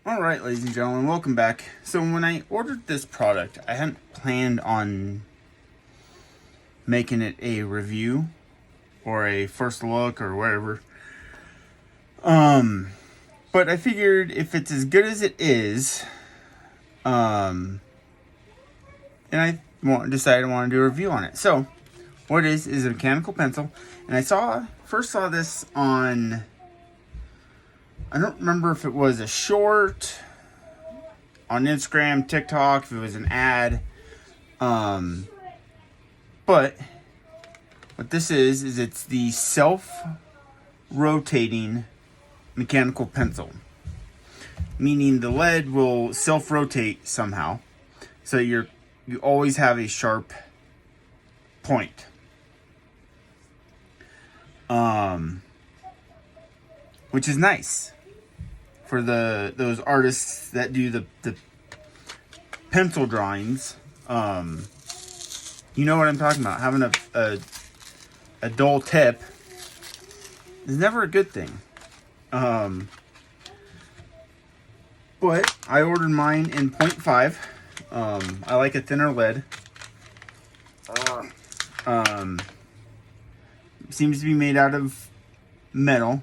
Alright, ladies and gentlemen, welcome back. So when I ordered this product, I hadn't planned on making it a review or a first look or whatever. But I figured if it's as good as it is, and I decided I want to do a review on it. So what it is a mechanical pencil, and I first saw this on, I don't remember if it was a short on Instagram, TikTok, if it was an ad. But what this is it's the self-rotating mechanical pencil. Meaning the lead will self-rotate somehow. So you always have a sharp point. Which is nice for those artists that do the pencil drawings. You know what I'm talking about. Having a dull tip is never a good thing. But I ordered mine in 0.5. I like a thinner lead. Seems to be made out of metal.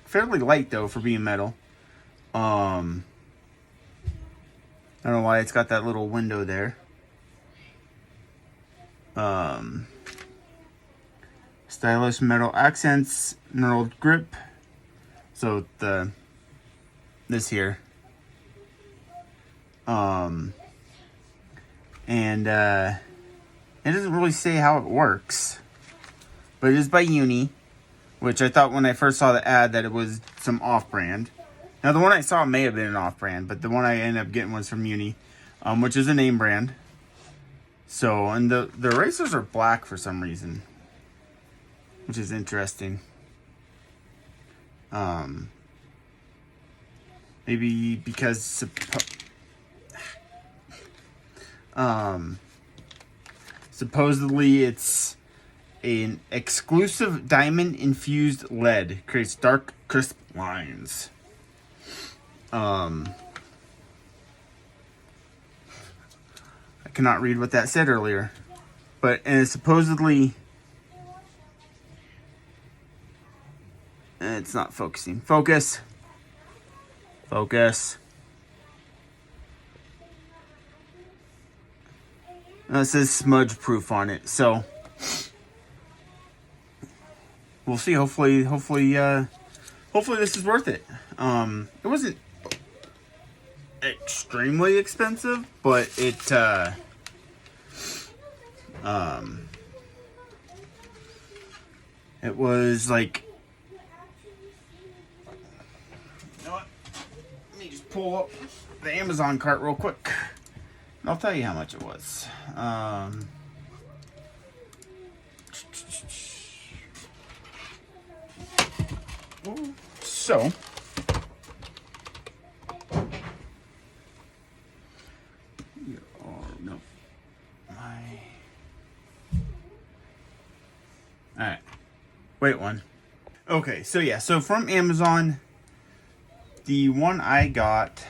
Fairly light though for being metal. I don't know why it's got that little window there. Stylish metal accents, knurled grip. So this here. And it doesn't really say how it works, but it is by UNI, which I thought when I first saw the ad that it was some off-brand. Now the one I saw may have been an off-brand, but the one I ended up getting was from UNI, which is a name brand. So, and the erasers are black for some reason, which is interesting. Maybe because supposedly it's an exclusive diamond infused lead, creates dark crisp lines. I cannot read what that said earlier, but and it's supposedly, it's not focusing. Focus. It says smudge proof on it, so we'll see. Hopefully this is worth it. It wasn't extremely expensive, but it was like, you know what? Let me just pull up the Amazon cart real quick. And I'll tell you how much it was. So Alright. Wait one. Okay, so yeah, so from Amazon, the one I got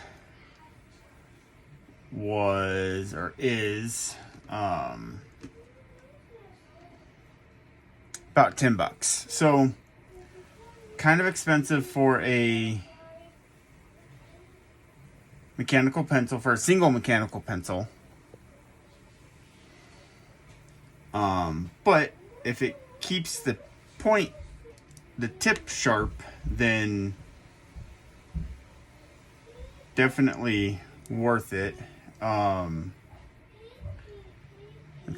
was, or is, about $10. So, kind of expensive for a mechanical pencil, for a single mechanical pencil. But if it keeps the tip sharp, then definitely worth it. Let's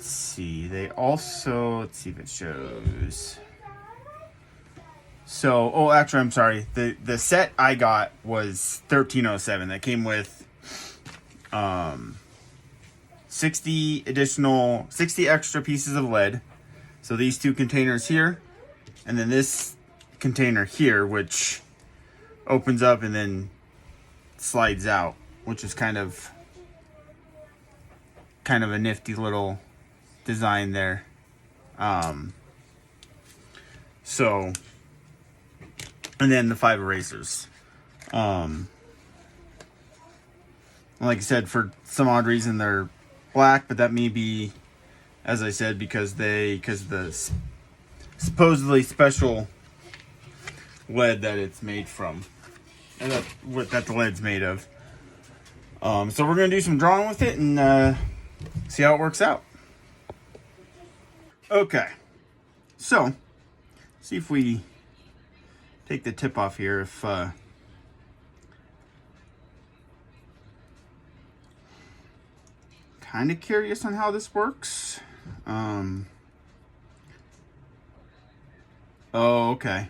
see. Let's see if it shows. So, actually, I'm sorry. The set I got was $13.07. That came with 60 extra pieces of lead. So these two containers here, and then this container here, which opens up and then slides out, which is kind of a nifty little design there. So, and then the 5 erasers. Like I said, for some odd reason they're black, but that may be, as I said, because the supposedly special lead that it's made from, and that the lead's made of. So we're gonna do some drawing with it and see how it works out. Okay, so see if we take the tip off here. If kind of curious on how this works. Oh, okay.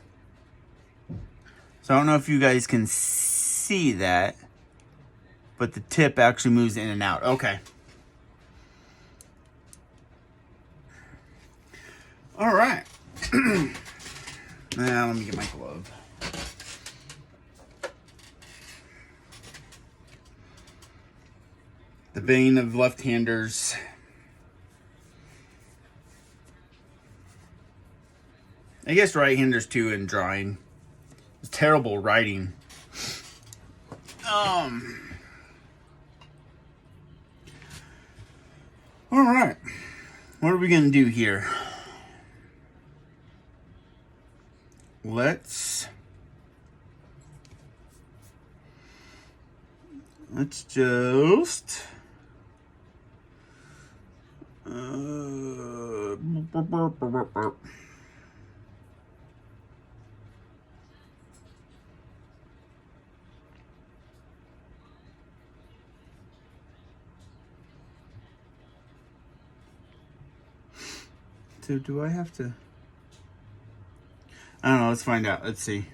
So I don't know if you guys can see that, but the tip actually moves in and out. Okay. All right. Now let me get my glove. The bane of left-handers. I guess right-handers too in drawing. It's terrible writing. All right. What are we gonna do here? Let's just so do I have to? I don't know. Let's find out. Let's see.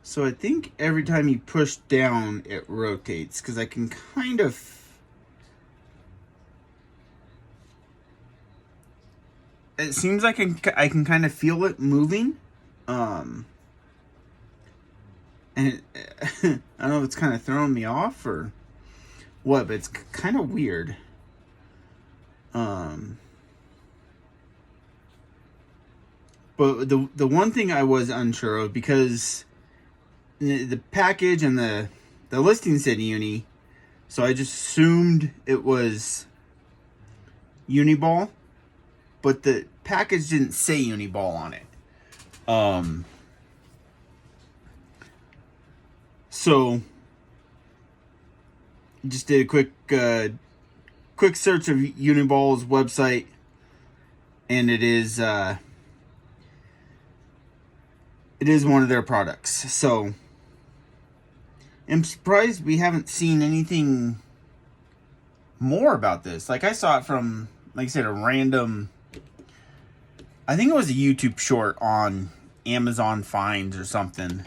So I think every time you push down, it rotates, because I can kind of... It seems like I can kind of feel it moving. And it, I don't know if it's kind of throwing me off or what, but it's kind of weird. But the one thing I was unsure of, because the package and the listing said Uni, so I just assumed it was Uniball, but the package didn't say Uniball on it. So just did a quick search of Uniball's website, and it is one of their products. So I'm surprised we haven't seen anything more about this. Like, I saw it from, like I said, a random, I think it was a YouTube short on Amazon Finds or something.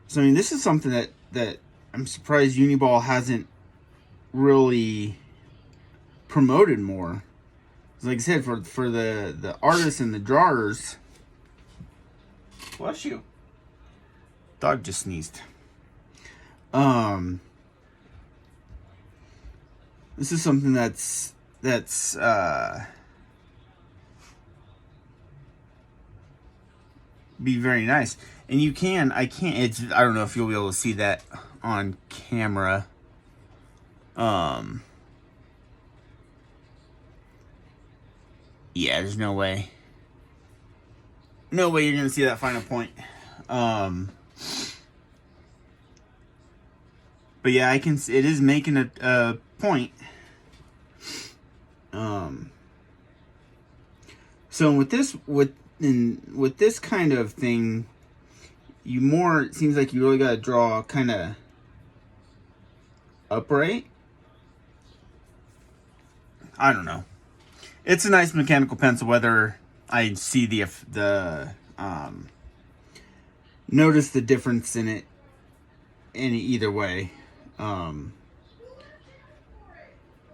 So I mean, this is something that I'm surprised Uniball hasn't really promoted more. Like I said, for the artists and the drawers. Bless you. Dog just sneezed. This is something that's be very nice. And I don't know if you'll be able to see that on camera. Yeah, there's no way. No way you're gonna see that final point. But yeah, it is making a point. So with this kind of thing, it seems like you really gotta draw kind of upright. I don't know. It's a nice mechanical pencil, whether I see notice the difference in it either way.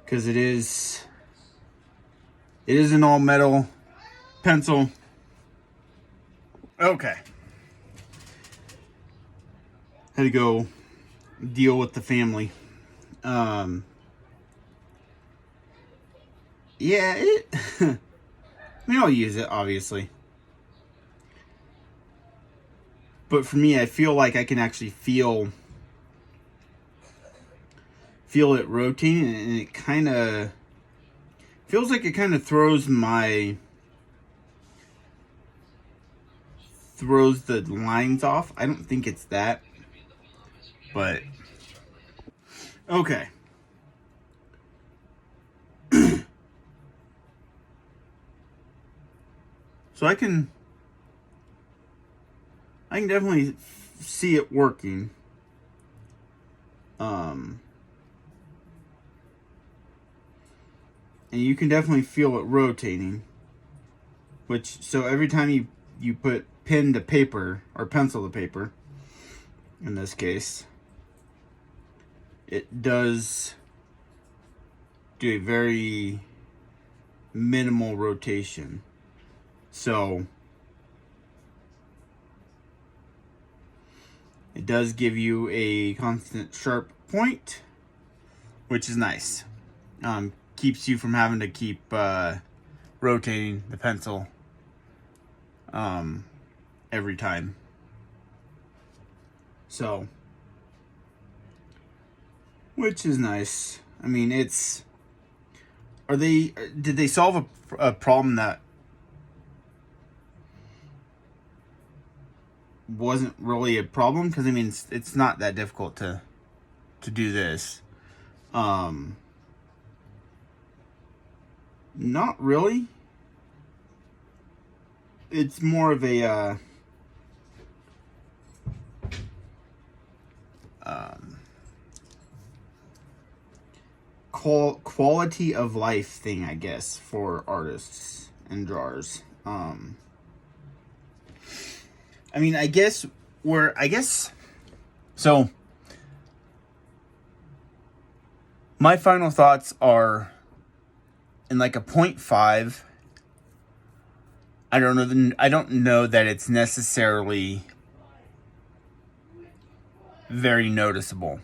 Because it is an all metal pencil. Okay. Had to go deal with the family. yeah, I mean, I'll use it, obviously. But for me, I feel like I can actually feel it rotating, and it kind of feels like it kind of throws the lines off. I don't think it's that, but okay. So I can definitely see it working. And you can definitely feel it rotating. So every time you put pen to paper, or pencil to paper, in this case, it does do a very minimal rotation. So it does give you a constant sharp point, which is nice. Keeps you from having to keep rotating the pencil every time. So, which is nice. I mean, did they solve a problem that wasn't really a problem? Because I mean, it's not that difficult to do this. Not really. It's more of a quality of life thing, I guess, for artists and drawers. I mean, so my final thoughts are, in like a 0.5, I don't know that it's necessarily very noticeable,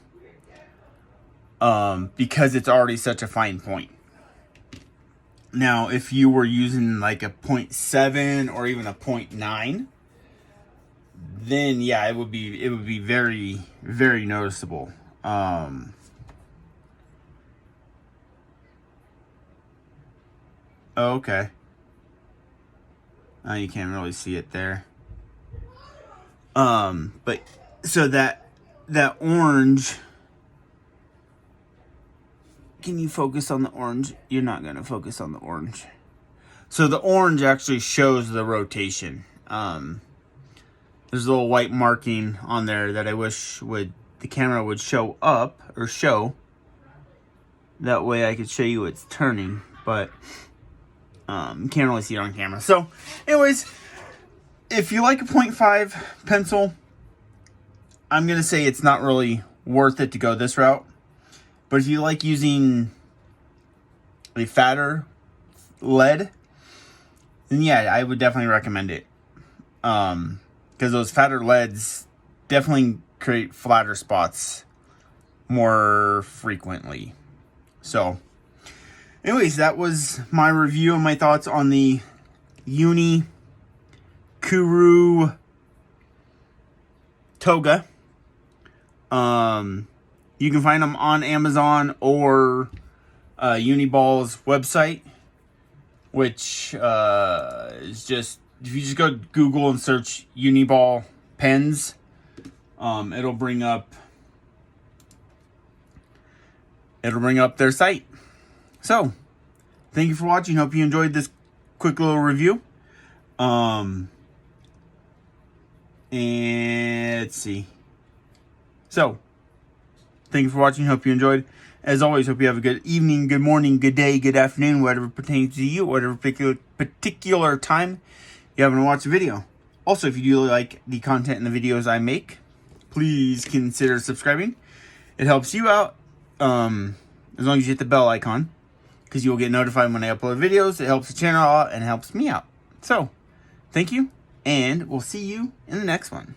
because it's already such a fine point. Now, if you were using like a 0.7 or even a 0.9, then yeah, it would be very, very noticeable. Okay. You can't really see it there. But so that orange, can you focus on the orange? You're not going to focus on the orange. So the orange actually shows the rotation. There's a little white marking on there that I wish the camera would show up, or show. That way I could show you it's turning, but you can't really see it on camera. So anyways, if you like a 0.5 pencil, I'm going to say it's not really worth it to go this route. But if you like using a fatter lead, then yeah, I would definitely recommend it. Because those fatter leads definitely create flatter spots more frequently. So anyways, that was my review and my thoughts on the UNI Kuru Toga. You can find them on Amazon or Uniball's website, which is just, if you just go to Google and search Uniball pens, it'll bring up their site. So, thank you for watching. Hope you enjoyed this quick little review. And let's see. So, thank you for watching. Hope you enjoyed. As always, hope you have a good evening, good morning, good day, good afternoon, whatever pertains to you, whatever particular time you happen to watch a video. Also, if you do like the content and the videos I make, please consider subscribing. It helps you out, as long as you hit the bell icon, because you will get notified when I upload videos. It helps the channel out and helps me out. So, thank you, and we'll see you in the next one.